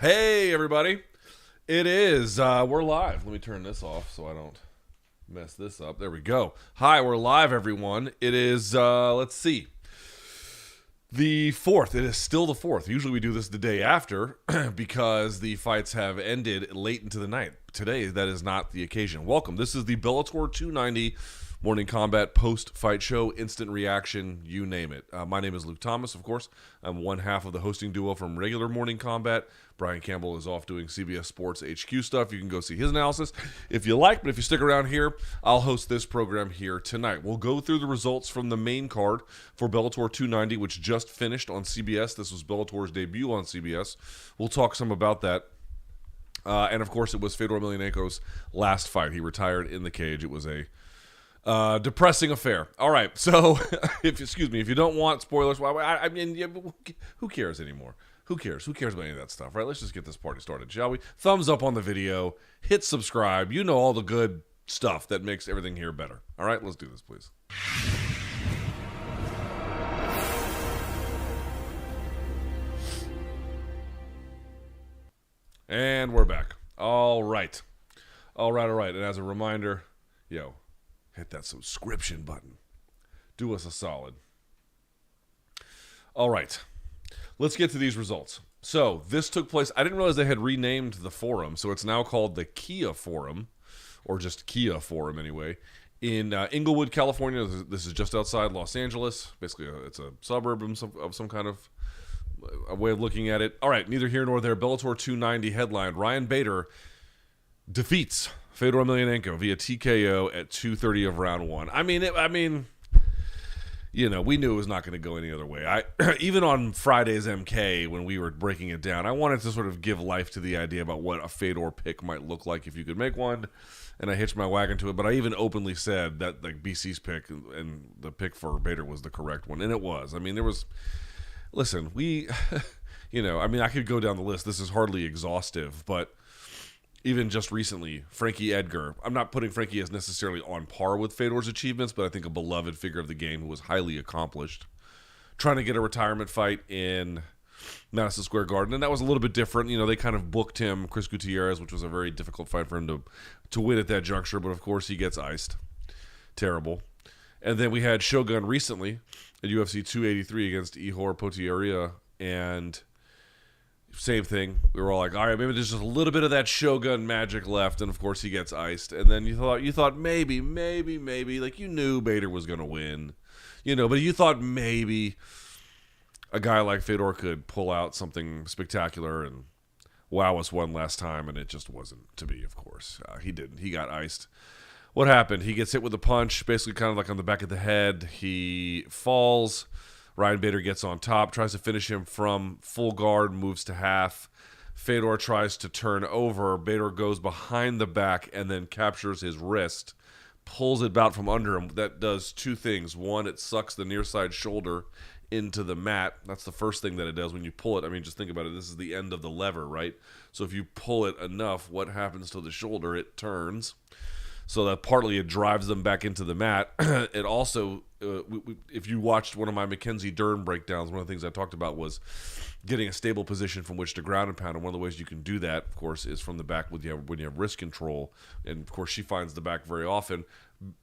Hey, everybody. It is, we're live. Let me turn this off so I don't mess this up. There we go. Hi, we're live, everyone. It is, let's see, the 4th. It is still the 4th. Usually we do this the day after because the fights have ended late into the night. Today, that is not the occasion. Welcome. This is the Bellator 290 Morning Combat post-fight show, instant reaction, you name it. My name is Luke Thomas, of course. I'm one half of the hosting duo from regular Morning Combat. Brian Campbell is off doing CBS Sports HQ stuff. You can go see his analysis if you like, but if you stick around here, I'll host this program here tonight. We'll go through the results from the main card for Bellator 290, which just finished on CBS. This was Bellator's debut on CBS. We'll talk some about that. And, of course, it was Fedor Emelianenko's last fight. He retired in the cage. It was a depressing affair. All right, so if you don't want spoilers, I mean, yeah, who cares anymore? Who cares? Who cares about any of that stuff, right? Let's just get this party started, shall we? Thumbs up on the video, hit subscribe. You know all the good stuff that makes everything here better. All right, let's do this, please. And we're back. All right. And as a reminder, hit that subscription button. Do us a solid. All right. Let's get to these results. So this took place. I didn't realize they had renamed the forum, so it's now called the Kia Forum, or just Kia Forum anyway, in Inglewood, California. This is just outside Los Angeles. Basically, it's a suburb of some kind of a way of looking at it. All right, neither here nor there. Bellator 290 headline: Ryan Bader defeats Fedor Emelianenko via TKO at 2:30 of round one. I mean, we knew it was not going to go any other way. Even on Friday's MK, when we were breaking it down, I wanted to sort of give life to the idea about what a Fedor pick might look like if you could make one, and I hitched my wagon to it. But I even openly said that BC's pick and the pick for Bader was the correct one, and it was. I mean, listen, I could go down the list. This is hardly exhaustive, but even just recently, Frankie Edgar. I'm not putting Frankie as necessarily on par with Fedor's achievements, but I think a beloved figure of the game who was highly accomplished. Trying to get a retirement fight in Madison Square Garden, and that was a little bit different. They kind of booked him, Chris Gutierrez, which was a very difficult fight for him to win at that juncture, but of course he gets iced. Terrible. And then we had Shogun recently at UFC 283 against Ihor Potieria, and same thing. We were all like, all right, maybe there's just a little bit of that Shogun magic left, and of course he gets iced. And then you thought maybe, like you knew Bader was going to win, but you thought maybe a guy like Fedor could pull out something spectacular and wow us one last time, and it just wasn't to be, of course. He didn't. He got iced. What happened? He gets hit with a punch, basically kind of like on the back of the head. He falls. Ryan Bader gets on top, tries to finish him from full guard, moves to half. Fedor tries to turn over. Bader goes behind the back and then captures his wrist, pulls it out from under him. That does two things. One, it sucks the near side shoulder into the mat. That's the first thing that it does when you pull it. I mean, just think about it. This is the end of the lever, right? So if you pull it enough, what happens to the shoulder? It turns. So that partly it drives them back into the mat. It also, if you watched one of my Mackenzie Dern breakdowns, one of the things I talked about was getting a stable position from which to ground and pound. And one of the ways you can do that, of course, is from the back when you have wrist control. And, of course, she finds the back very often.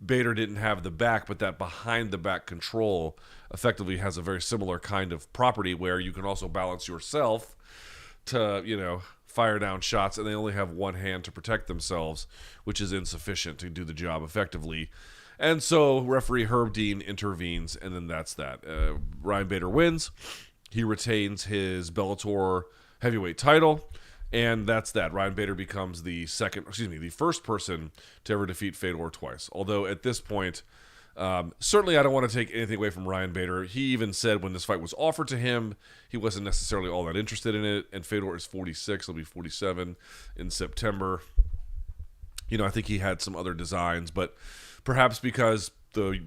Bader didn't have the back, but that behind-the-back control effectively has a very similar kind of property where you can also balance yourself to, fire down shots, and they only have one hand to protect themselves, which is insufficient to do the job effectively. And so referee Herb Dean intervenes, and then that's that. Ryan Bader wins. He retains his Bellator heavyweight title, and that's that. Ryan Bader becomes the first person to ever defeat Fedor twice. Although at this point, certainly I don't want to take anything away from Ryan Bader. He even said when this fight was offered to him, he wasn't necessarily all that interested in it. And Fedor is 46. He'll be 47 in September. I think he had some other designs, but perhaps because the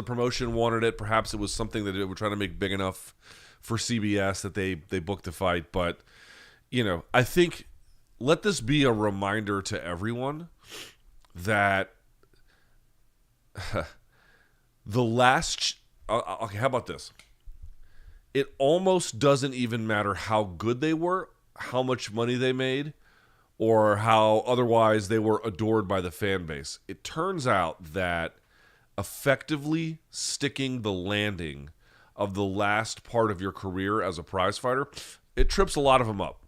promotion wanted it, perhaps it was something that they were trying to make big enough for CBS that they booked the fight. But, I think let this be a reminder to everyone that the last okay, how about this? it almost doesn't even matter how good they were, how much money they made, or how otherwise they were adored by the fan base. It turns out that effectively sticking the landing of the last part of your career as a prize fighter, it trips a lot of them up.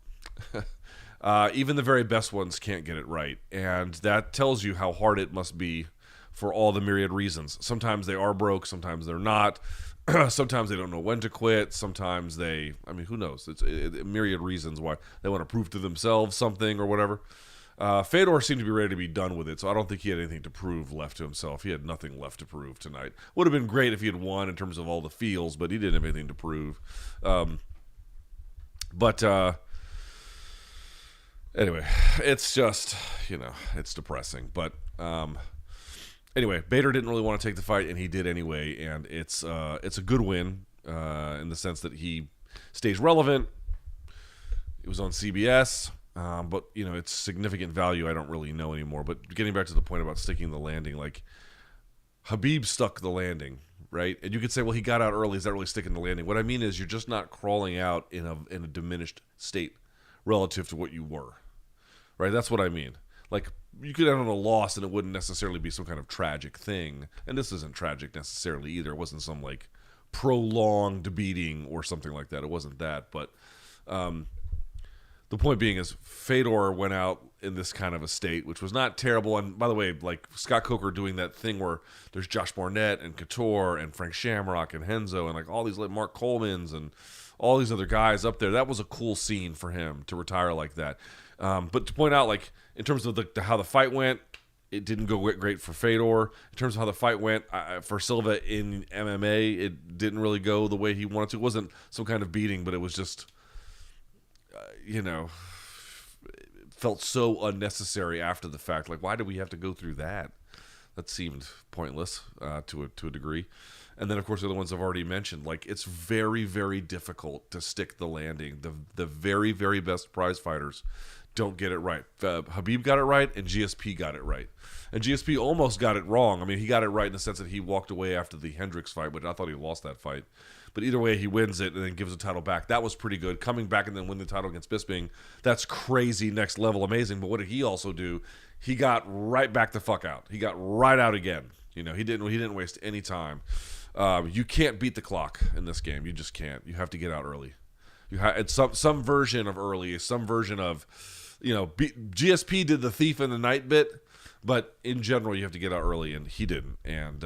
Even the very best ones can't get it right. And that tells you how hard it must be for all the myriad reasons. Sometimes they are broke, sometimes they're not. Sometimes they don't know when to quit. Sometimes who knows? It's myriad reasons why they want to prove to themselves something or whatever. Fedor seemed to be ready to be done with it, so I don't think he had anything to prove left to himself. He had nothing left to prove tonight. Would have been great if he had won in terms of all the feels, but he didn't have anything to prove. Anyway, it's just, it's depressing. But anyway, Bader didn't really want to take the fight, and he did anyway. And it's a good win in the sense that he stays relevant. It was on CBS, but it's significant value. I don't really know anymore. But getting back to the point about sticking the landing, like Khabib stuck the landing, right? And you could say, well, he got out early. Is that really sticking the landing? What I mean is, you're just not crawling out in a diminished state relative to what you were, right? That's what I mean. Like, you could end on a loss and it wouldn't necessarily be some kind of tragic thing. And this isn't tragic necessarily either. It wasn't some, like, prolonged beating or something like that. It wasn't that. But the point being is Fedor went out in this kind of a state, which was not terrible. And by the way, like, Scott Coker doing that thing where there's Josh Barnett and Couture and Frank Shamrock and Henzo and, like, all these, like, Mark Coleman's and all these other guys up there. That was a cool scene for him to retire like that. But to point out, like, in terms of how the fight went, it didn't go great for Fedor. In terms of how the fight went for Silva in MMA, it didn't really go the way he wanted to. It wasn't some kind of beating, but it was just, it felt so unnecessary after the fact. Like, why did we have to go through that? That seemed pointless to a degree. And then, of course, the other ones I've already mentioned. Like, it's very, very difficult to stick the landing. The very, very best prize fighters don't get it right. Khabib got it right, and GSP got it right. And GSP almost got it wrong. I mean, he got it right in the sense that he walked away after the Hendricks fight, but I thought he lost that fight. But either way, he wins it and then gives the title back. That was pretty good. Coming back and then win the title against Bisping, that's crazy, next level, amazing. But what did he also do? He got right back the fuck out. He got right out again. He didn't waste any time. You can't beat the clock in this game. You just can't. You have to get out early. It's some version of early, some version of, GSP did the thief in the night bit, but in general, you have to get out early, and he didn't. And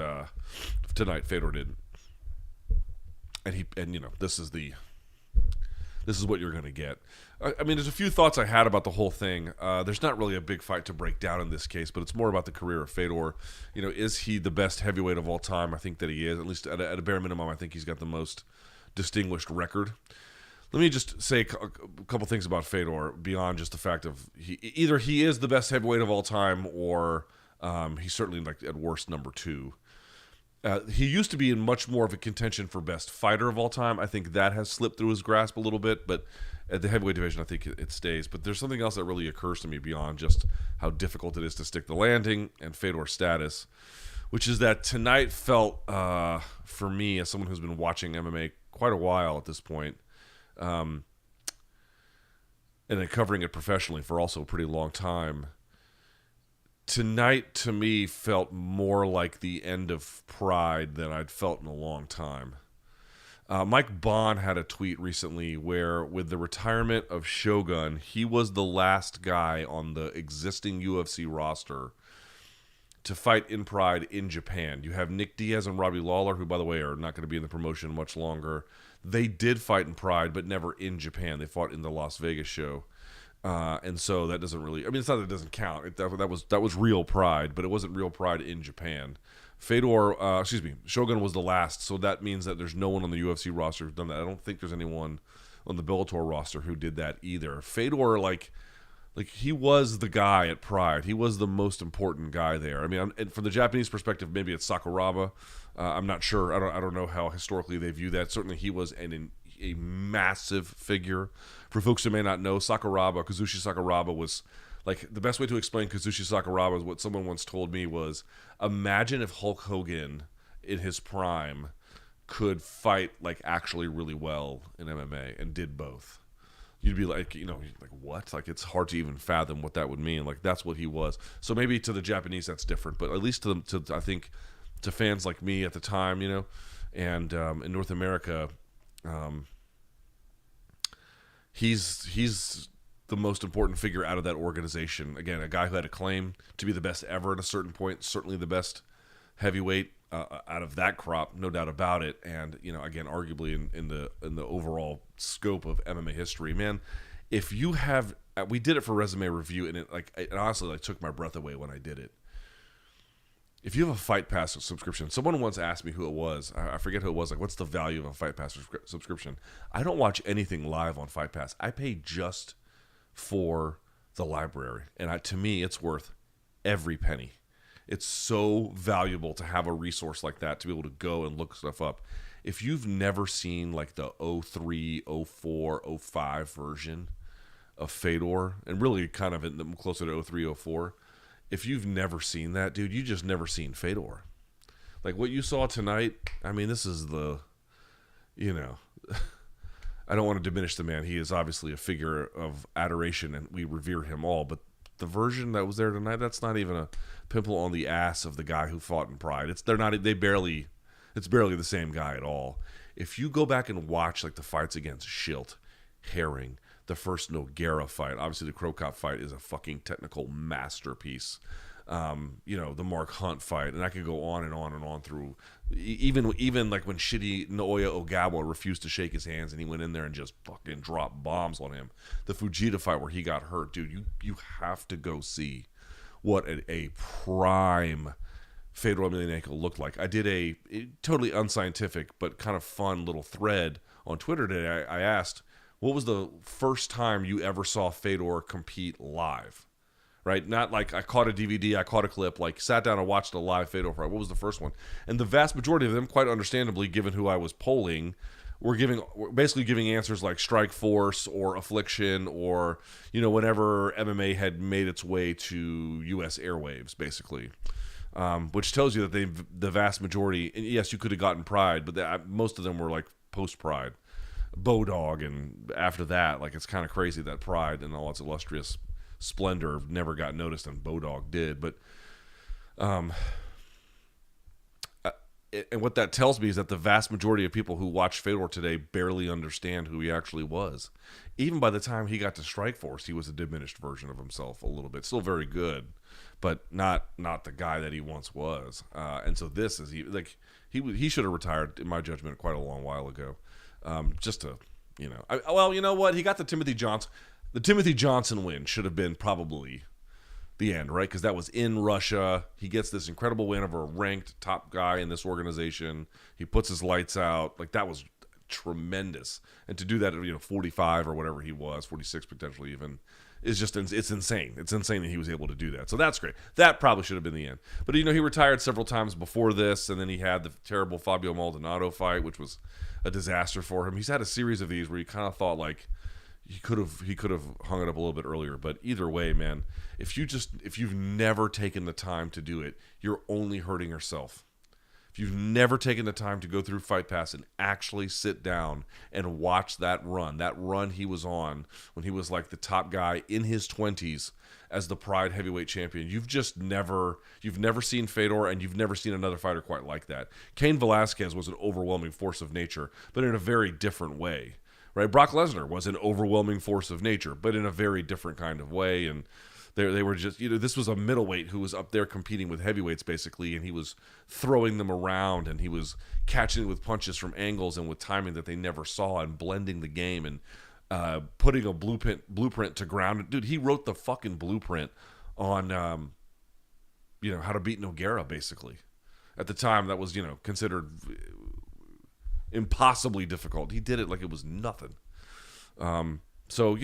tonight, Fedor didn't. And this is what you're going to get. I mean, there's a few thoughts I had about the whole thing. There's not really a big fight to break down in this case, but it's more about the career of Fedor. Is he the best heavyweight of all time? I think that he is. At least at a bare minimum, I think he's got the most distinguished record. Let me just say a couple things about Fedor beyond just the fact of either he is the best heavyweight of all time or he's certainly, like, at worst number 2. He used to be in much more of a contention for best fighter of all time. I think that has slipped through his grasp a little bit, but at the heavyweight division, I think it stays. But there's something else that really occurs to me beyond just how difficult it is to stick the landing and Fedor's status, which is that tonight felt, for me, as someone who's been watching MMA quite a while at this point, and then covering it professionally for also a pretty long time, tonight to me felt more like the end of Pride than I'd felt in a long time. Mike Bond had a tweet recently where, with the retirement of Shogun, he was the last guy on the existing UFC roster to fight in Pride in Japan. You have Nick Diaz and Robbie Lawler, who, by the way, are not going to be in the promotion much longer. They did fight in Pride, but never in Japan. They fought in the Las Vegas show. And so that doesn't really, I mean, it's not that it doesn't count. That was real Pride, but it wasn't real Pride in Japan. Shogun was the last, so that means that there's no one on the UFC roster who's done that. I don't think there's anyone on the Bellator roster who did that either. Fedor, like he was the guy at Pride. He was the most important guy there. I mean, from the Japanese perspective, maybe it's Sakuraba. I'm not sure. I don't know how historically they view that. Certainly, he was a massive figure. For folks who may not know, Kazushi Sakuraba was, like, the best way to explain Kazushi Sakuraba is what someone once told me was, imagine if Hulk Hogan in his prime could fight like actually really well in MMA and did both. You'd be like, like what? Like it's hard to even fathom what that would mean. Like that's what he was. So maybe to the Japanese that's different, but at least to I think to fans like me at the time, and in North America, he's the most important figure out of that organization. Again, a guy who had a claim to be the best ever at a certain point, certainly the best heavyweight out of that crop, no doubt about it. And again, arguably in the overall scope of MMA history, man. If you have, we did it for Resume Review, and it honestly took my breath away when I did it. If you have a Fight Pass subscription, someone once asked me who it was. I forget who it was. Like, what's the value of a Fight Pass subscription? I don't watch anything live on Fight Pass. I pay just for the library, and to me, it's worth every penny. It's so valuable to have a resource like that to be able to go and look stuff up. If you've never seen like the 03, 04, 05 version of Fedor, and really kind of closer to 03, 04, if you've never seen that, dude, you just never seen Fedor. Like what you saw tonight, I mean, this is I don't want to diminish the man. He is obviously a figure of adoration, and we revere him all, but the version that was there tonight, that's not even a pimple on the ass of the guy who fought in Pride. It's barely the same guy at all. If you go back and watch like the fights against Schilt, Herring, the first Nogueira fight, obviously the Crow Cop fight is a fucking technical masterpiece. The Mark Hunt fight, and I could go on and on and on through even like when shitty Naoya Ogawa refused to shake his hands and he went in there and just fucking dropped bombs on him. The Fujita fight where he got hurt, dude, you have to go see what a prime Fedor Emelianenko looked like. I did a totally unscientific but kind of fun little thread on Twitter today. I asked, what was the first time you ever saw Fedor compete live? Right? Not like I caught a DVD, I caught a clip, like sat down and watched a live Fedor fight. What was the first one? And the vast majority of them, quite understandably, given who I was polling, were basically giving answers like Strike Force or Affliction or, whenever MMA had made its way to U.S. airwaves, basically. Which tells you that the vast majority, and yes, you could have gotten Pride, but most of them were like post-Pride. Bodog, and after that, like it's kind of crazy that Pride and all its illustrious splendor never got noticed, and Bodog did. But and what that tells me is that the vast majority of people who watch Fedor today barely understand who he actually was. Even by the time he got to Strikeforce, he was a diminished version of himself a little bit. Still very good, but not the guy that he once was. And so this is he should have retired, in my judgment, quite a long while ago. Just to you know what, he got the Timothy Johnson. The Timothy Johnson win should have been probably the end, right? Because that was in Russia. He gets this incredible win over a ranked top guy in this organization. He puts his lights out. Like, that was tremendous. And to do that at 45 or whatever he was, 46 potentially even, is just, it's insane. It's insane that he was able to do that. So that's great. That probably should have been the end. But he retired several times before this, and then he had the terrible Fabio Maldonado fight, which was a disaster for him. He's had a series of these where you kind of thought like he could have hung it up a little bit earlier. But either way, man, if you've never taken the time to do it, you're only hurting yourself. If you've never taken the time to go through Fight Pass and actually sit down and watch that run he was on when he was like the top guy in his 20s as the Pride heavyweight champion, you've never seen Fedor, and you've never seen another fighter quite like that. Cain Velasquez was an overwhelming force of nature, but in a very different way. Right? Brock Lesnar was an overwhelming force of nature, but in a very different kind of way. And they were just, this was a middleweight who was up there competing with heavyweights basically, and he was throwing them around, and he was catching it with punches from angles and with timing that they never saw, and blending the game and putting a blueprint to ground. Dude, he wrote the fucking blueprint on, how to beat Nogueira basically. At the time, that was, considered impossibly difficult. He did it like it was nothing. So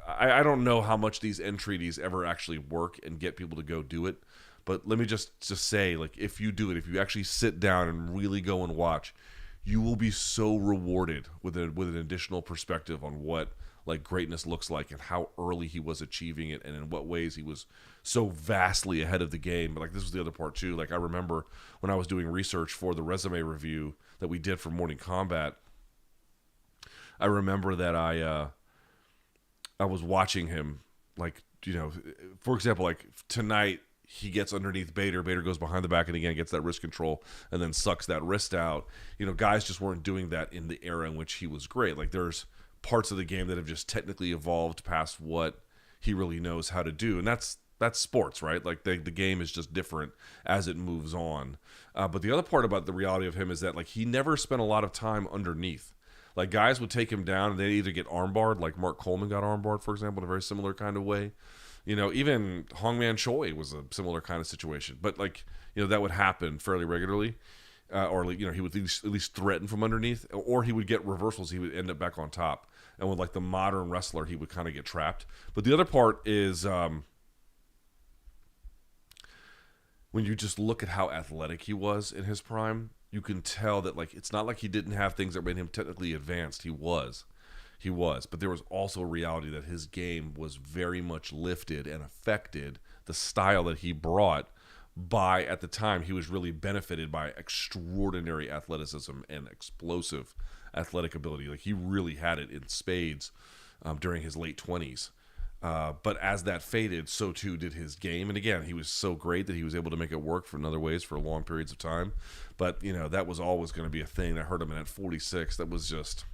I don't know how much these entreaties ever actually work and get people to go do it, but let me just say, like, if you do it, if you actually sit down and really go and watch, you will be so rewarded with an additional perspective on what like greatness looks like and how early he was achieving it and in what ways he was so vastly ahead of the game. But like this was the other part too. Like I remember when I was doing research for the resume review that we did for Morning Kombat, I remember that I was watching him, like, you know, for example, like tonight he gets underneath Bader. Bader goes behind the back and again gets that wrist control and then sucks that wrist out. You know, guys just weren't doing that in the era in which he was great. Like there's parts of the game that have just technically evolved past what he really knows how to do. And that's sports, right? Like the game is just different as it moves on. But the other part about the reality of him is that like he never spent a lot of time underneath. Like guys would take him down and they'd either get armbarred, like Mark Coleman got armbarred, for example, in a very similar kind of way. You know, even Hongman Choi was a similar kind of situation. But like, you know, that would happen fairly regularly. Or, you know, he would at least threaten from underneath, or he would get reversals. He would end up back on top. And with like the modern wrestler, he would kind of get trapped. But the other part is when you just look at how athletic he was in his prime, you can tell that like it's not like he didn't have things that made him technically advanced. He was. But there was also a reality that his game was very much lifted and affected the style that he brought by, at the time, he was really benefited by extraordinary athleticism and explosive athletic ability. Like he really had it in spades during his late 20s. But as that faded, so too did his game. And again, he was so great that he was able to make it work for other ways for long periods of time. But, you know, that was always going to be a thing that hurt him. And at 46, that was just...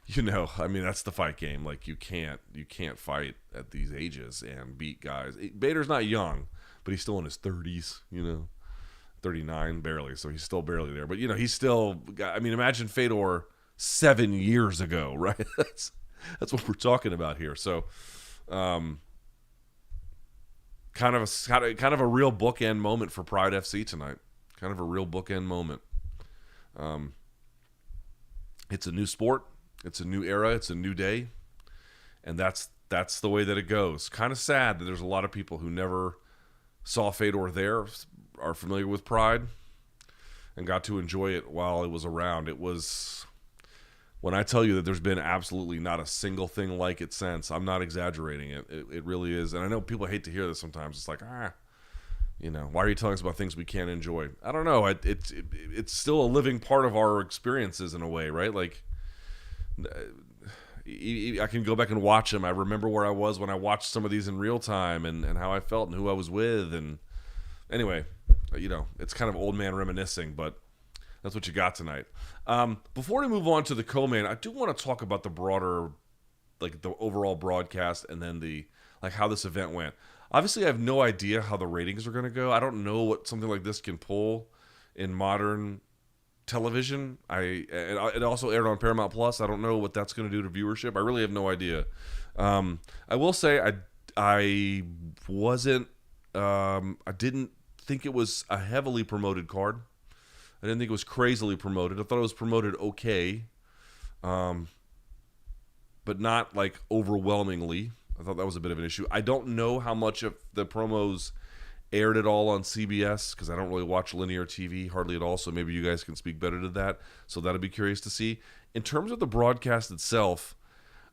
you know, I mean, that's the fight game. Like you can't fight at these ages and beat guys. Bader's not young, but he's still in his 30s, you know, 39 barely. So he's still barely there, but you know, he's still, I mean, imagine Fedor 7 years ago, right? That's what we're talking about here. So, kind of a real bookend moment for Pride FC tonight. Kind of a real bookend moment. It's a new sport. It's a new era. It's a new day. And that's the way that it goes. Kind of sad that there's a lot of people who never saw Fedor there, are familiar with Pride, and got to enjoy it while it was around. It was, when I tell you that there's been absolutely not a single thing like it since, I'm not exaggerating it. It really is. And I know people hate to hear this sometimes. It's like, you know, why are you telling us about things we can't enjoy? I don't know. It's still a living part of our experiences in a way, right? Like, I can go back and watch them. I remember where I was when I watched some of these in real time and how I felt and who I was with. And anyway, you know, it's kind of old man reminiscing, but that's what you got tonight. Before we move on to the co-main, I do want to talk about the broader, like the overall broadcast and then like how this event went. Obviously, I have no idea how the ratings are going to go. I don't know what something like this can pull in modern television. It also aired on Paramount Plus. I don't know what that's going to do to viewership. I really have no idea. I will say I wasn't. I didn't think it was a heavily promoted card. I didn't think it was crazily promoted. I thought it was promoted okay, but not like overwhelmingly. I thought that was a bit of an issue. I don't know how much of the promos aired at all on CBS because I don't really watch linear TV hardly at all, so maybe you guys can speak better to that. So that'll be curious to see. In terms of the broadcast itself,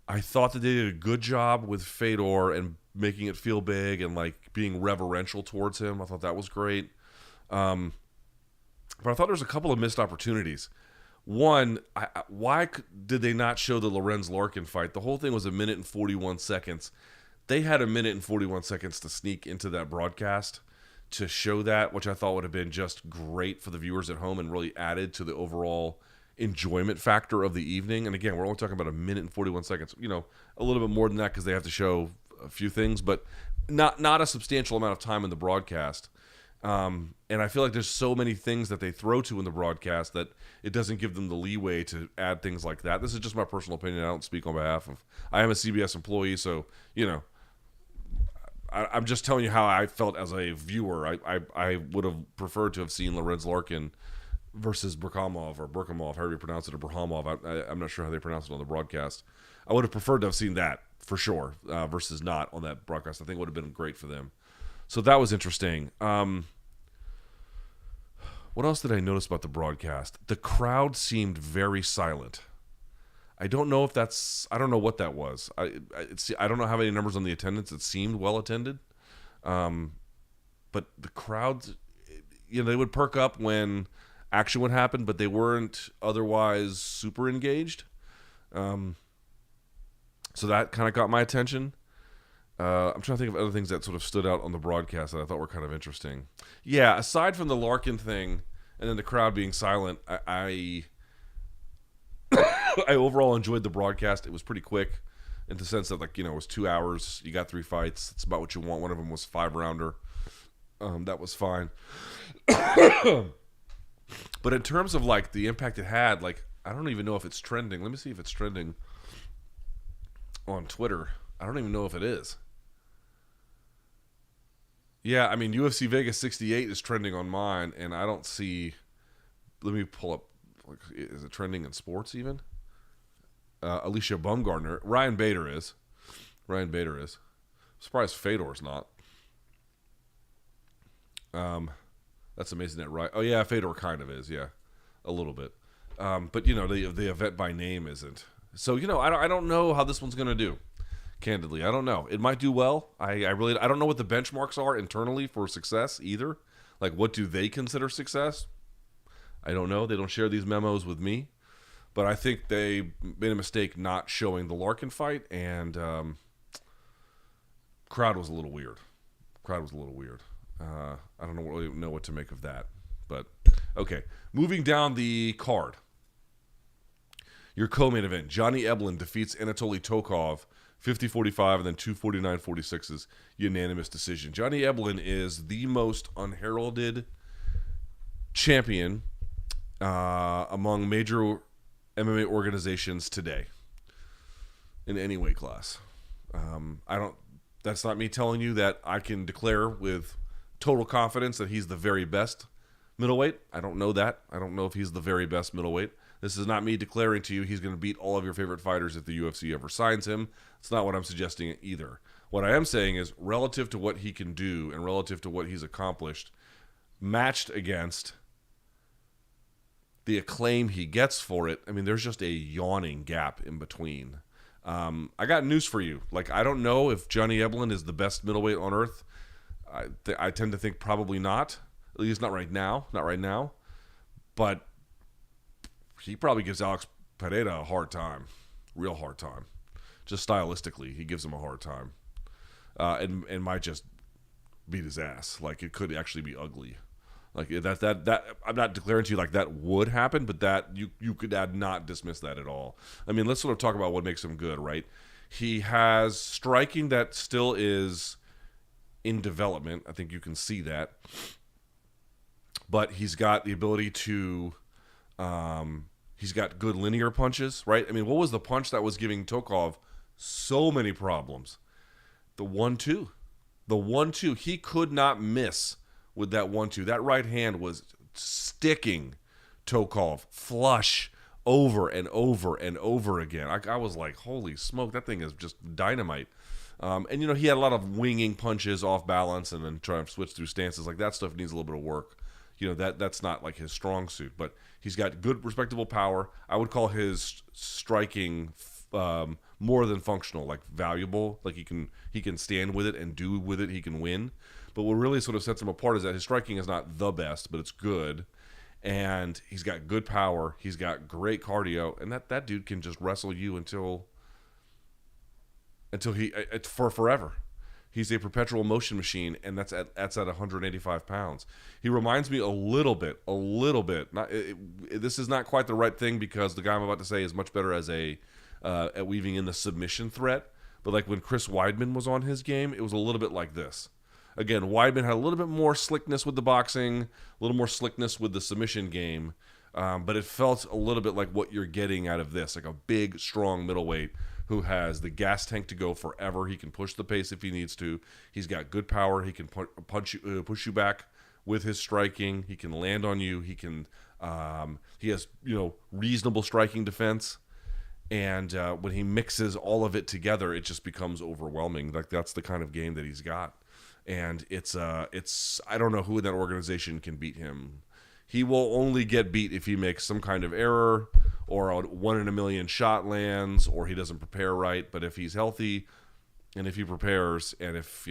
I thought that they did a good job with Fedor and making it feel big and like being reverential towards him. I thought that was great. But I thought there was a couple of missed opportunities. One, why did they not show the Lorenz Larkin fight? The whole thing was 1 minute and 41 seconds. They had 1 minute and 41 seconds to sneak into that broadcast to show that, which I thought would have been just great for the viewers at home and really added to the overall enjoyment factor of the evening. And again, we're only talking about 1 minute and 41 seconds. You know, a little bit more than that because they have to show a few things, but not a substantial amount of time in the broadcast. And I feel like there's so many things that they throw to in the broadcast that it doesn't give them the leeway to add things like that. This is just my personal opinion. I don't speak on behalf of... I am a CBS employee, so, you know, I'm just telling you how I felt as a viewer. I would have preferred to have seen Lorenz Larkin versus Burkhamov, or Burkhamov, however you pronounce it, or Burkhamov. I'm not sure how they pronounce it on the broadcast. I would have preferred to have seen that, for sure, versus not on that broadcast. I think it would have been great for them. So that was interesting. What else did I notice about the broadcast? The crowd seemed very silent. I don't know if that's. I don't know what that was. I don't know how many numbers on the attendance. It seemed well attended, but the crowds, they would perk up when action would happen, but they weren't otherwise super engaged. So that kind of got my attention. I'm trying to think of other things that sort of stood out on the broadcast that I thought were kind of interesting. Yeah, aside from the Larkin thing and then the crowd being silent, I overall enjoyed the broadcast. It was pretty quick in the sense that, it was 2 hours. You got 3 fights. It's about what you want. One of them was 5-rounder. That was fine. But in terms of, the impact it had, I don't even know if it's trending. Let me see if it's trending on Twitter. I don't even know if it is. Yeah, UFC Vegas 68 is trending on mine, and I don't see... Let me pull up. Is it trending in sports even? Alicia Baumgartner. Ryan Bader is. I'm surprised Fedor's not. That's amazing that right. Oh yeah, Fedor kind of is. Yeah, a little bit. But the event by name isn't. So I don't know how this one's gonna do. Candidly, I don't know. It might do well. I don't know what the benchmarks are internally for success either. What do they consider success? I don't know. They don't share these memos with me. But I think they made a mistake not showing the Larkin fight, and crowd was a little weird. I don't really know what to make of that. But, okay. Moving down the card. Your co-main event. Johnny Eblen defeats Anatoly Tokov 50-45 and then 2 49-46's unanimous decision. Johnny Eblen is the most unheralded champion among major MMA organizations today in any weight class. That's not me telling you that I can declare with total confidence that he's the very best middleweight. I don't know that. I don't know if he's the very best middleweight. This is not me declaring to you he's going to beat all of your favorite fighters if the UFC ever signs him. It's not what I'm suggesting either. What I am saying is relative to what he can do and relative to what he's accomplished, matched against the acclaim he gets for it, there's just a yawning gap in between. I got news for you. I don't know if Johnny Eblen is the best middleweight on earth. I tend to think probably not. At least not right now. But he probably gives Alex Pereira a hard time. Real hard time. Just stylistically, he gives him a hard time. And might just beat his ass. It could actually be ugly. That I'm not declaring to you that would happen, but that you could not dismiss that at all. Let's sort of talk about what makes him good, right? He has striking that still is in development. I think you can see that. But he's got the ability to he's got good linear punches, right? What was the punch that was giving Tokov so many problems? The 1-2. The 1-2. He could not miss with that 1-2. That right hand was sticking Tokov flush over and over and over again. I was like, holy smoke, that thing is just dynamite. And he had a lot of winging punches off balance and then trying to switch through stances. That stuff needs a little bit of work. That's not his strong suit, but he's got good, respectable power. I would call his striking more than functional, valuable. He can stand with it and do with it. He can win. But what really sort of sets him apart is that his striking is not the best, but it's good. And he's got good power. He's got great cardio, and that dude can just wrestle you until for forever. He's a perpetual motion machine, and that's at 185 pounds. He reminds me a little bit. This is not quite the right thing because the guy I'm about to say is much better as at weaving in the submission threat. But when Chris Weidman was on his game, it was a little bit like this. Again, Weidman had a little bit more slickness with the boxing, a little more slickness with the submission game, but it felt a little bit like what you're getting out of this, a big, strong middleweight who has the gas tank to go forever. He can push the pace if he needs to. He's got good power. He can push you back with his striking. He can land on you. He has reasonable striking defense. And when he mixes all of it together, it just becomes overwhelming. That's the kind of game that he's got. And it's I don't know who in that organization can beat him. He will only get beat if he makes some kind of error or a 1 in a million shot lands, or he doesn't prepare right. But if he's healthy, and if he prepares, and if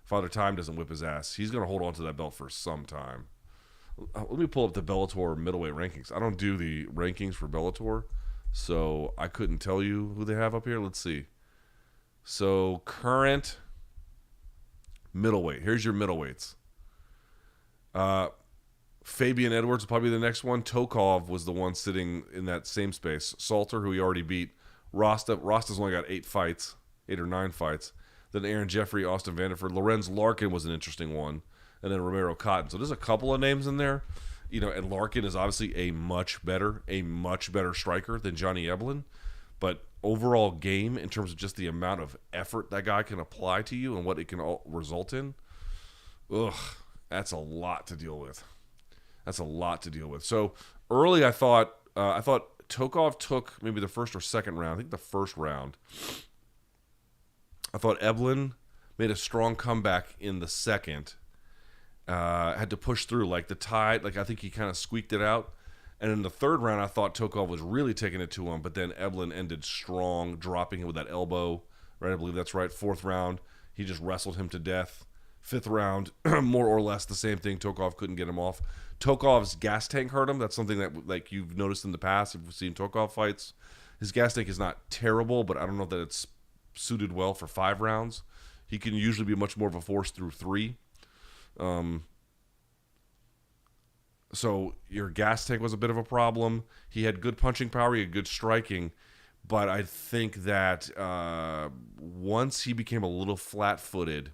Father Time doesn't whip his ass, he's going to hold on to that belt for some time. Let me pull up the Bellator middleweight rankings. I don't do the rankings for Bellator, so I couldn't tell you who they have up here. Let's see. So current middleweight. Here's your middleweights. Fabian Edwards will probably be the next one. Tokov was the one sitting in that same space. Salter, who he already beat. Rosta's only got 8 or 9 fights. Then Aaron Jeffrey, Austin Vanderford. Lorenz Larkin was an interesting one. And then Romero Cotton. So there's a couple of names in there. And Larkin is obviously a much better striker than Johnny Eblen. But overall game, in terms of just the amount of effort that guy can apply to you and what it can all result in, that's a lot to deal with. So early, I thought Tokov took maybe the first or second round. I think the first round. I thought Eblin made a strong comeback in the second. Had to push through like the tide. I think he kind of squeaked it out. And in the third round, I thought Tokov was really taking it to him, but then Eblin ended strong, dropping him with that elbow. Right, I believe that's right. Fourth round, he just wrestled him to death. Fifth round, more or less the same thing. Tokov couldn't get him off. Tokov's gas tank hurt him. That's something that you've noticed in the past. If you've seen Tokov fights, his gas tank is not terrible, but I don't know that it's suited well for 5 rounds. He can usually be much more of a force through 3. So your gas tank was a bit of a problem. He had good punching power. He had good striking. But I think that once he became a little flat-footed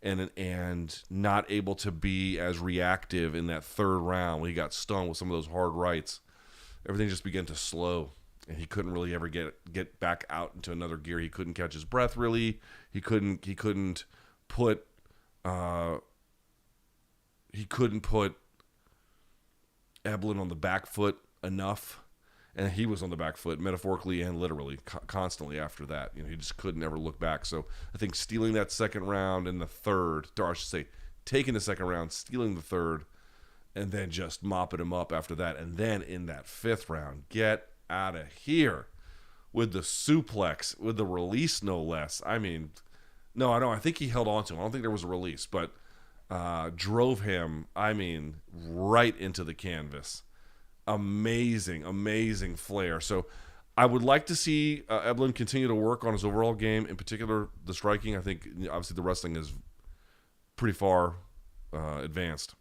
and not able to be as reactive in that third round when he got stung with some of those hard rights, everything just began to slow. And he couldn't really ever get back out into another gear. He couldn't catch his breath really. He couldn't put Eblin on the back foot enough, and he was on the back foot metaphorically and literally constantly after that. He just couldn't ever look back. So I think stealing that second round and the third, or I should say taking the second round, stealing the third, and then just mopping him up after that. And then in that fifth round, get out of here with the suplex, with the release no less. I mean, no, I think he held on to him. I don't think there was a release, but drove him, right into the canvas. Amazing flair. So I would like to see Eblin continue to work on his overall game, in particular the striking. I think obviously the wrestling is pretty far advanced.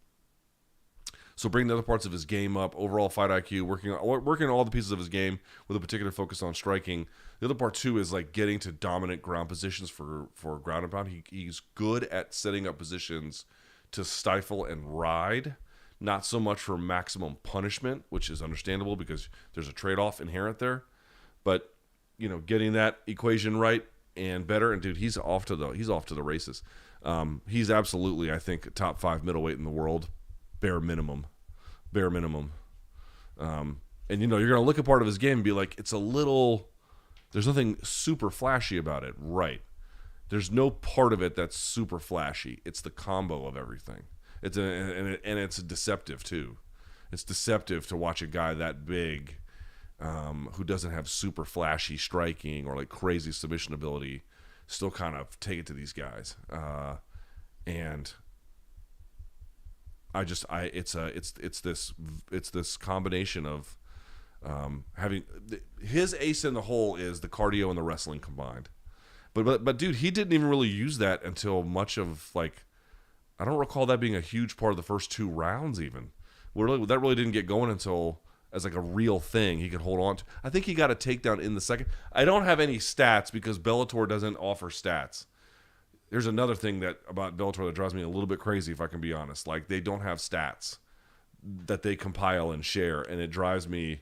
So bring the other parts of his game up, overall fight IQ, working on all the pieces of his game with a particular focus on striking. The other part too is getting to dominant ground positions for ground and pound. He's good at setting up positions to stifle and ride, not so much for maximum punishment, which is understandable because there's a trade-off inherent there. But getting that equation right and better, and dude, he's off to the races. He's absolutely, I think, a top 5 middleweight in the world. Bare minimum. And you're going to look at part of his game and be like, there's nothing super flashy about it. Right. There's no part of it that's super flashy. It's the combo of everything. It's deceptive too. It's deceptive to watch a guy that big who doesn't have super flashy striking or crazy submission ability still kind of take it to these guys. And it's this combination of having his ace in the hole is the cardio and the wrestling combined. But dude, he didn't even really use that until much of I don't recall that being a huge part of the first 2 rounds even. That really didn't get going until as a real thing he could hold on to. I think he got a takedown in the second. I don't have any stats because Bellator doesn't offer stats. There's another thing about Bellator that drives me a little bit crazy, if I can be honest. They don't have stats that they compile and share, and it drives me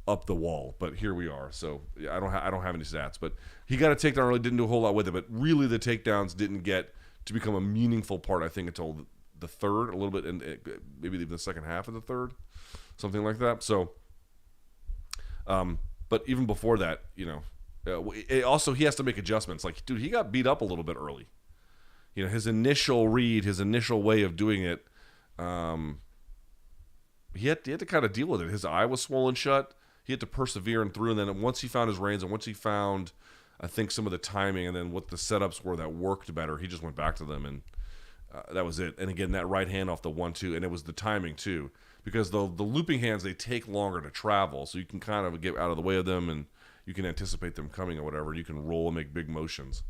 up the wall. But here we are. So I don't have any stats. But he got a takedown, really didn't do a whole lot with it. But really, the takedowns didn't get to become a meaningful part, I think, until the third, a little bit, and maybe even the second half of the third, something like that. So, but even before that, also he has to make adjustments. Dude, he got beat up a little bit early. His initial read, his initial way of doing it, he had to kind of deal with it. His eye was swollen shut. he had to persevere and through. And then once he found his reins and once he found, I think, some of the timing and then what the setups were that worked better, he just went back to them, and that was it. And again, that right hand off the 1-2, and it was the timing too, because the looping hands, they take longer to travel, so you can kind of get out of the way of them and you can anticipate them coming or whatever. You can roll and make big motions.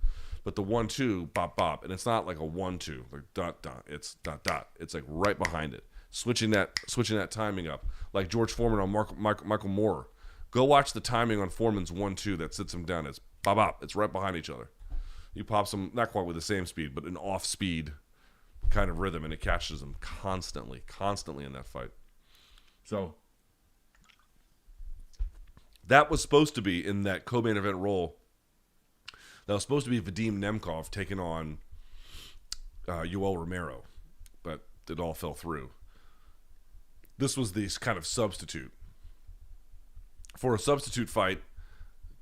But the 1-2, bop, bop, and it's not like a 1-2, like dot, dot. It's dot, dot. It's like right behind it. Switching that timing up. Like George Foreman on Michael Moore. Go watch the timing on Foreman's 1-2 that sits him down. It's bop, bop. It's right behind each other. He pops them, not quite with the same speed, but an off-speed kind of rhythm, and it catches him constantly in that fight. So that was supposed to be in that co-main event role. That was supposed to be Vadim Nemkov taking on Yoel Romero, but it all fell through. This was this kind of substitute. For a substitute fight,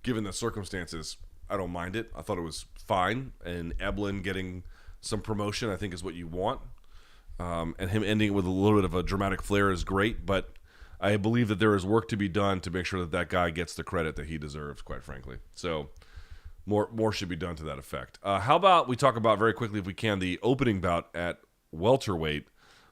given the circumstances, I don't mind it. I thought it was fine. And Eblin getting some promotion, I think, is what you want. And him ending it with a little bit of a dramatic flair is great. But I believe that there is work to be done to make sure that that guy gets the credit that he deserves, quite frankly. So more should be done to that effect. How about we talk about, very quickly if we can, the opening bout at welterweight.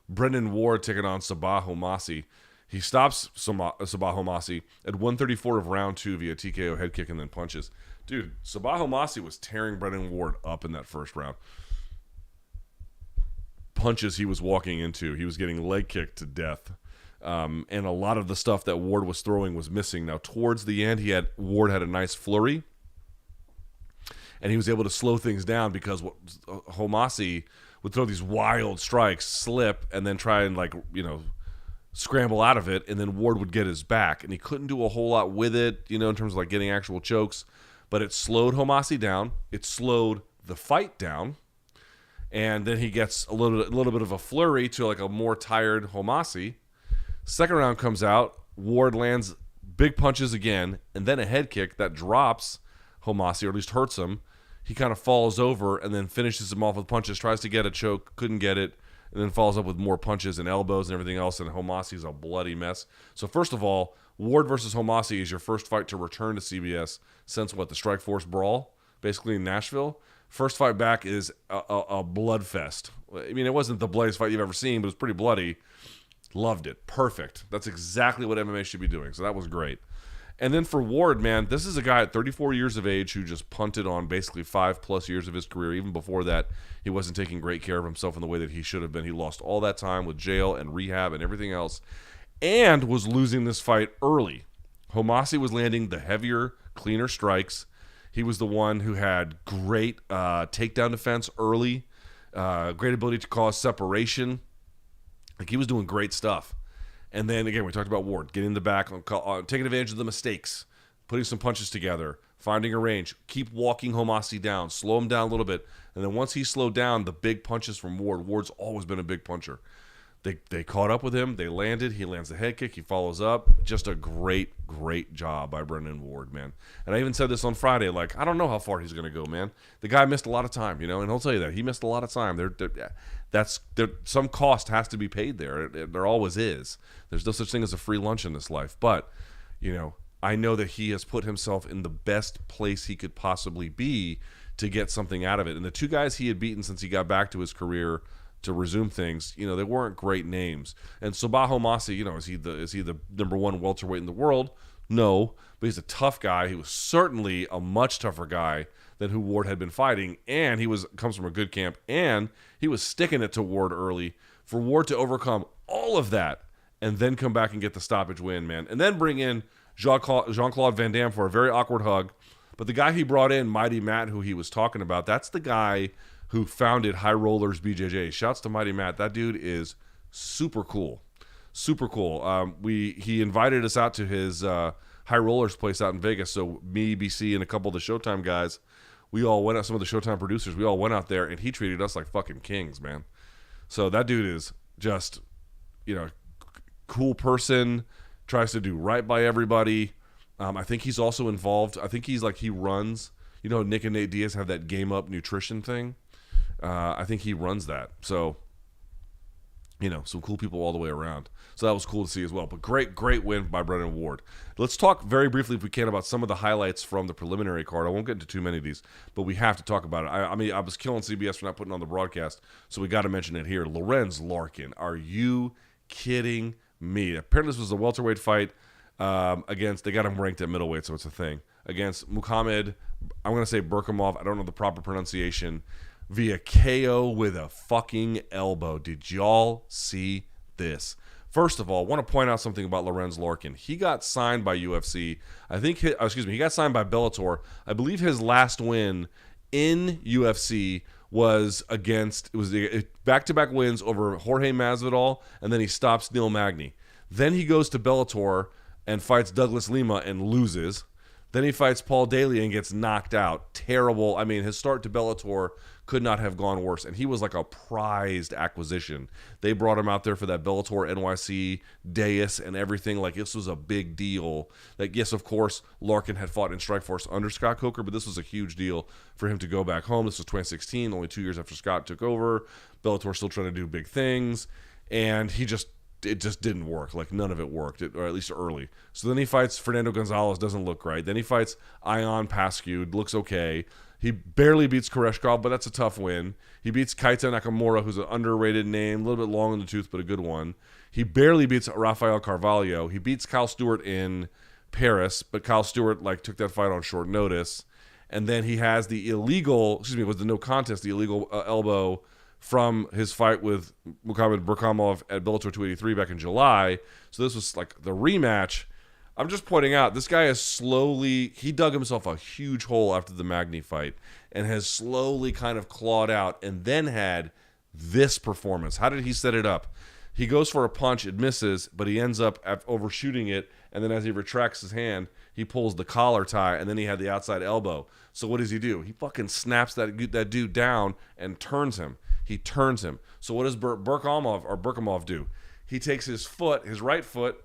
Brennan Ward taking on Sabah Homasi. He stops Sabah Homasi at 134 of round 2 via TKO, head kick, and then punches. Dude, Sabah Homasi was tearing Brennan Ward up in that first round. Punches he was walking into. He was getting leg kicked to death. And a lot of the stuff that Ward was throwing was missing. Now, towards the end, Ward had a nice flurry. And he was able to slow things down because Homasi would throw these wild strikes, slip, and then try and, scramble out of it, and then Ward would get his back. And he couldn't do a whole lot with it, in terms of getting actual chokes. But it slowed Homasi down. It slowed the fight down. And then he gets a little bit of a flurry to a more tired Homasi. Second round comes out. Ward lands big punches again, and then a head kick that drops Homasi, or at least hurts him. He kind of falls over and then finishes him off with punches, tries to get a choke, couldn't get it, and then follows up with more punches and elbows and everything else, and Homasi's a bloody mess. So first of all, Ward versus Homasi is your first fight to return to CBS since the Strikeforce Brawl, basically in Nashville. First fight back is a blood fest. I mean, it wasn't the bloodiest fight you've ever seen, but it was pretty bloody. Loved it. Perfect. That's exactly what MMA should be doing, so that was great. And then for Ward, man, this is a guy at 34 years of age who just punted on basically 5+ years of his career. Even before that, he wasn't taking great care of himself in the way that he should have been. He lost all that time with jail and rehab and everything else, and was losing this fight early. Homasi was landing the heavier, cleaner strikes. He was the one who had great takedown defense early, great ability to cause separation. He was doing great stuff. And then, again, we talked about Ward, getting in the back, taking advantage of the mistakes, putting some punches together, finding a range, keep walking Homasi down, slow him down a little bit. And then once he slowed down, the big punches from Ward. Ward's always been a big puncher. They caught up with him. They landed. He lands the head kick. He follows up. Just a great job by Brennan Ward, man. And I even said this on Friday, I don't know how far he's going to go, man. The guy missed a lot of time, and he'll tell you that. He missed a lot of time. Some cost has to be paid there. There always is. There's no such thing as a free lunch in this life. But, I know that he has put himself in the best place he could possibly be to get something out of it. And the two guys he had beaten since he got back to his career to resume things, they weren't great names. And Sabah Homasi, is he the number one welterweight in the world? No, but he's a tough guy. He was certainly a much tougher guy than who Ward had been fighting, and comes from a good camp, and he was sticking it to Ward early. For Ward to overcome all of that and then come back and get the stoppage win, man, and then bring in Jean-Claude Van Damme for a very awkward hug. But the guy he brought in, Mighty Matt, who he was talking about, that's the guy who founded High Rollers BJJ. Shouts to Mighty Matt. That dude is super cool. Super cool. He invited us out to his High Rollers place out in Vegas. So me, BC, and a couple of the Showtime guys, we all went out, some of the Showtime producers, we all went out there, and he treated us like fucking kings, man. So that dude is just, cool person, tries to do right by everybody. I think he's also involved. I think he runs, Nick and Nate Diaz have that Game Up nutrition thing. I think he runs that. So Some cool people all the way around. So that was cool to see as well. But great win by Brennan Ward. Let's talk very briefly, if we can, about some of the highlights from the preliminary card. I won't get into too many of these, but we have to talk about it. I was killing CBS for not putting it on the broadcast, so we got to mention it here. Lorenz Larkin, are you kidding me? Apparently this was a welterweight fight against, they got him ranked at middleweight, so it's a thing, against Muhammad, I'm going to say Burkamov, I don't know the proper pronunciation, via KO with a fucking elbow. Did y'all see this? First of all, I want to point out something about Lorenz Larkin. He got signed by UFC. He got signed by Bellator. I believe his last win in UFC was back-to-back wins over Jorge Masvidal, and then he stops Neil Magny. Then he goes to Bellator and fights Douglas Lima and loses. Then he fights Paul Daly and gets knocked out. Terrible. His start to Bellator could not have gone worse. And he was like a prized acquisition. They brought him out there for that Bellator NYC dais and everything. Like, this was a big deal. Like, yes, of course, Larkin had fought in Strikeforce under Scott Coker, but this was a huge deal for him to go back home. This was 2016, only 2 years after Scott took over. Bellator still trying to do big things. And it just didn't work. Like, none of it worked, or at least early. So then he fights Fernando Gonzalez, doesn't look right. Then he fights Ion Pascu, looks okay. He barely beats Koreshkov, but that's a tough win. He beats Keita Nakamura, who's an underrated name, a little bit long in the tooth, but a good one. He barely beats Rafael Carvalho. He beats Kyle Stewart in Paris, but Kyle Stewart took that fight on short notice. And then he has the illegal elbow from his fight with Muhammad Burkamov at Bellator 283 back in July. So this was like the rematch. I'm just pointing out, this guy he dug himself a huge hole after the Magny fight and has slowly kind of clawed out and then had this performance. How did he set it up? He goes for a punch, it misses, but he ends up overshooting it, and then as he retracts his hand, he pulls the collar tie, and then he had the outside elbow. So what does he do? He fucking snaps that dude down and turns him. He turns him. So what does Burkamov do? He takes his right foot,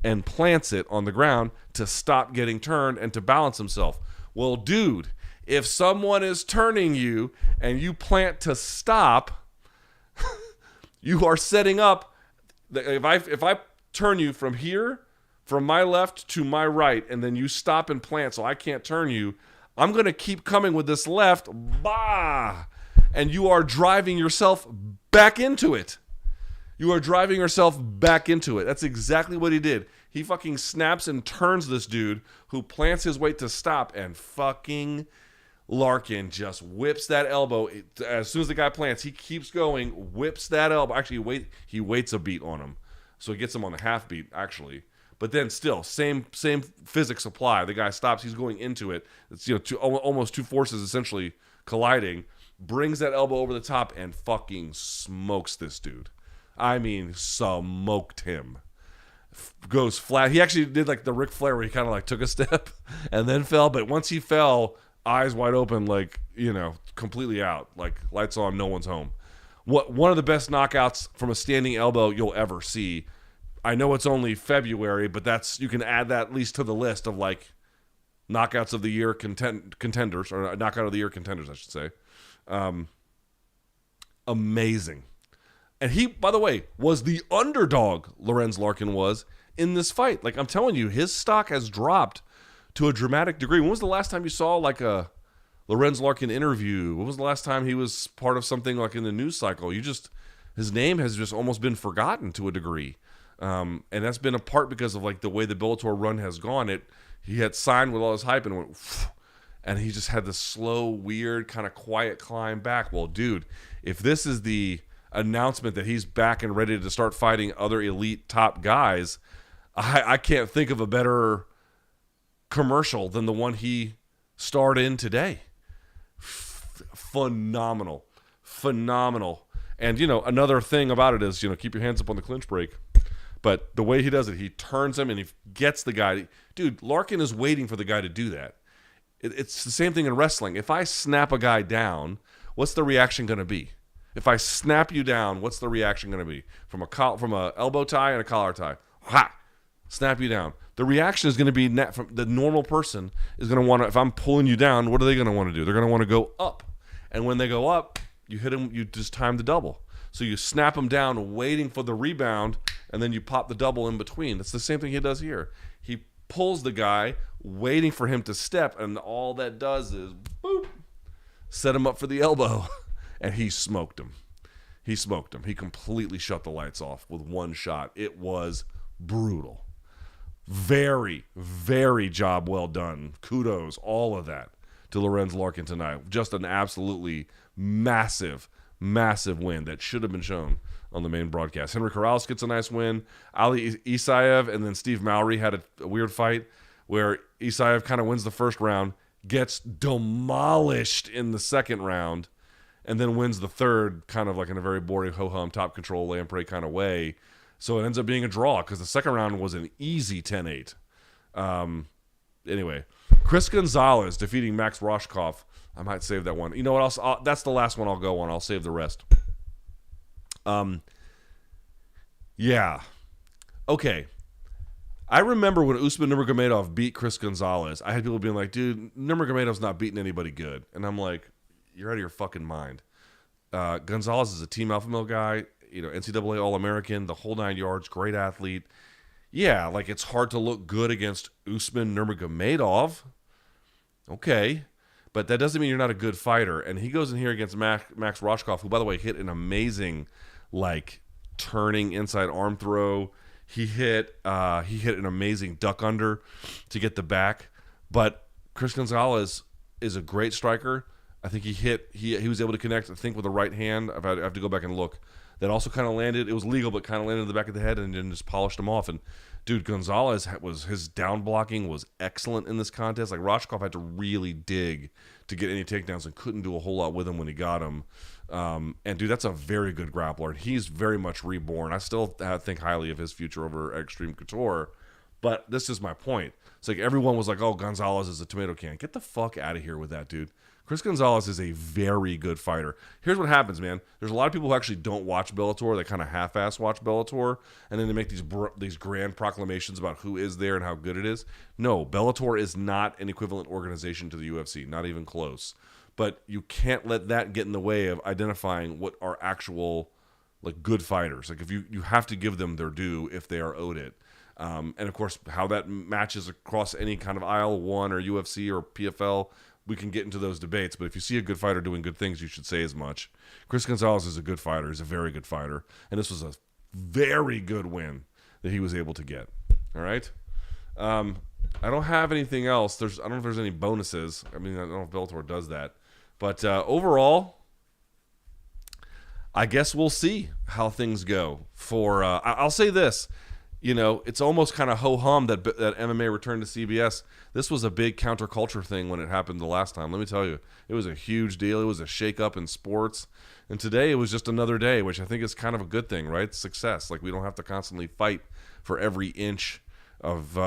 and plants it on the ground to stop getting turned and to balance himself. Well, dude, if someone is turning you and you plant to stop, you are setting up. If I turn you from here, from my left to my right, and then you stop and plant so I can't turn you, I'm going to keep coming with this left, and you are driving yourself back into it. You are driving yourself back into it. That's exactly what he did. He fucking snaps and turns this dude who plants his weight to stop, and fucking Larkin just whips that elbow. As soon as the guy plants, he keeps going, whips that elbow. Actually, he waits a beat on him. So he gets him on the half beat, actually. But then still, same physics apply. The guy stops. He's going into it. It's almost two forces essentially colliding. Brings that elbow over the top and fucking smokes this dude. Smoked him. Goes flat. He actually did like the Ric Flair where he kind of took a step and then fell. But once he fell, eyes wide open, completely out. Like, lights on, no one's home. One of the best knockouts from a standing elbow you'll ever see. I know it's only February, but you can add that at least to the list of knockouts of the year contenders, or knockout of the year contenders, I should say. Amazing. And he, by the way, was the underdog, Lorenz Larkin was, in this fight. I'm telling you, his stock has dropped to a dramatic degree. When was the last time you saw, a Lorenz Larkin interview? When was the last time he was part of something in the news cycle? His name has just almost been forgotten to a degree. And that's been a part because of, the way the Bellator run has gone. He had signed with all his hype and went, and he just had this slow, weird, kind of quiet climb back. Well, dude, if this is the announcement that he's back and ready to start fighting other elite top guys, I can't think of a better commercial than the one he starred in today. Phenomenal. And another thing about it is, keep your hands up on the clinch break, but the way he does it, he turns him and he gets the guy. Dude, Larkin is waiting for the guy to do that. It's the same thing in wrestling. If I snap a guy down, what's the reaction going to be? If I snap you down, what's the reaction going to be? From a elbow tie and a collar tie. Ha! Snap you down. The reaction is going to be from the normal person is going to want to, if I'm pulling you down, what are they going to want to do? They're going to want to go up. And when they go up, you hit them, you just time the double. So you snap him down, waiting for the rebound, and then you pop the double in between. It's the same thing he does here. He pulls the guy, waiting for him to step, and all that does is, boop, set him up for the elbow. And he smoked him. He smoked him. He completely shut the lights off with one shot. It was brutal. Very, very job well done. Kudos, all of that to Lorenz Larkin tonight. Just an absolutely massive, massive win that should have been shown on the main broadcast. Henry Corrales gets a nice win. Ali Isaev and then Steve Mowry had a weird fight where Isaev kind of wins the first round, gets demolished in the second round, and then wins the third kind of like in a very boring ho-hum, top control, lamprey kind of way. So it ends up being a draw because the second round was an easy 10-8. Anyway, Chris Gonzalez defeating Max Roshkov. I might save that one. You know what else? That's the last one I'll go on. I'll save the rest. Yeah. Okay. I remember when Usman Nurmagomedov beat Chris Gonzalez, I had people being like, dude, Nurmagomedov's not beating anybody good. And I'm like, you're out of your fucking mind. Gonzalez is a team alpha male guy, NCAA All-American, the whole 9 yards, great athlete. Yeah, like it's hard to look good against Usman Nurmagomedov. Okay. But that doesn't mean you're not a good fighter. And he goes in here against Max Roshkov, who, by the way, hit an amazing, turning inside arm throw. He hit an amazing duck under to get the back. But Chris Gonzalez is a great striker. I think he was able to connect, I think, with the right hand. I have to go back and look. That also kind of landed. It was legal, but kind of landed in the back of the head and then just polished him off. And dude, Gonzalez his down blocking was excellent in this contest. Like Roshkov had to really dig to get any takedowns and couldn't do a whole lot with him when he got him. And dude, that's a very good grappler. He's very much reborn. I still think highly of his future over Extreme Couture. But this is my point. It's like everyone was like, oh, Gonzalez is a tomato can. Get the fuck out of here with that, dude. Chris Gonzalez is a very good fighter. Here's what happens, man. There's a lot of people who actually don't watch Bellator. They kind of half-ass watch Bellator, and then they make these grand proclamations about who is there and how good it is. No, Bellator is not an equivalent organization to the UFC, not even close. But you can't let that get in the way of identifying what are actual good fighters. If you have to give them their due if they are owed it. And of course, how that matches across any kind of aisle, one or UFC or PFL, we can get into those debates, but if you see a good fighter doing good things, you should say as much. Chris Gonzalez is a good fighter. He's a very good fighter. And this was a very good win that he was able to get. All right? I don't have anything else. I don't know if there's any bonuses. I don't know if Bellator does that. But overall, I guess we'll see how things go. I'll say this. It's almost kind of ho-hum that MMA returned to CBS. This was a big counterculture thing when it happened the last time. Let me tell you, it was a huge deal. It was a shake-up in sports. And today it was just another day, which I think is kind of a good thing, right? Success. We don't have to constantly fight for every inch of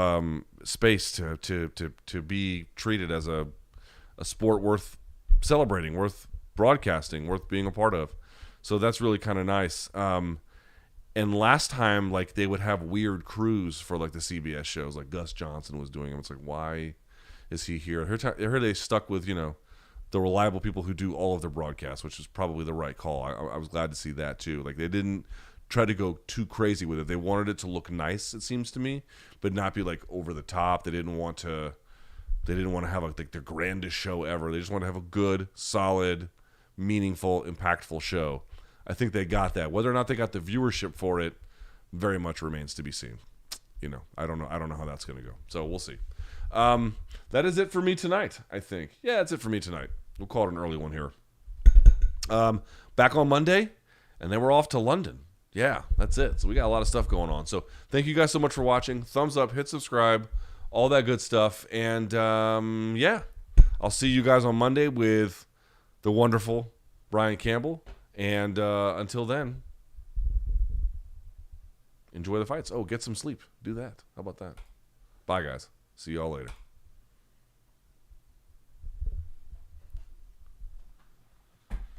space to be treated as a sport worth celebrating, worth broadcasting, worth being a part of. So that's really kind of nice. And last time, they would have weird crews for, the CBS shows. Gus Johnson was doing them. It's why is he here? I heard they stuck with, the reliable people who do all of their broadcasts, which is probably the right call. I was glad to see that, too. They didn't try to go too crazy with it. They wanted it to look nice, it seems to me, but not be, over the top. They didn't want to have, their grandest show ever. They just want to have a good, solid, meaningful, impactful show. I think they got that. Whether or not they got the viewership for it very much remains to be seen. I don't know how that's going to go. So we'll see. That is it for me tonight, I think. Yeah, that's it for me tonight. We'll call it an early one here. Back on Monday, and then we're off to London. Yeah, that's it. So we got a lot of stuff going on. So thank you guys so much for watching. Thumbs up, hit subscribe, all that good stuff. And yeah, I'll see you guys on Monday with the wonderful Brian Campbell. And until then, enjoy the fights. Oh, get some sleep. Do that. How about that? Bye, guys. See y'all later.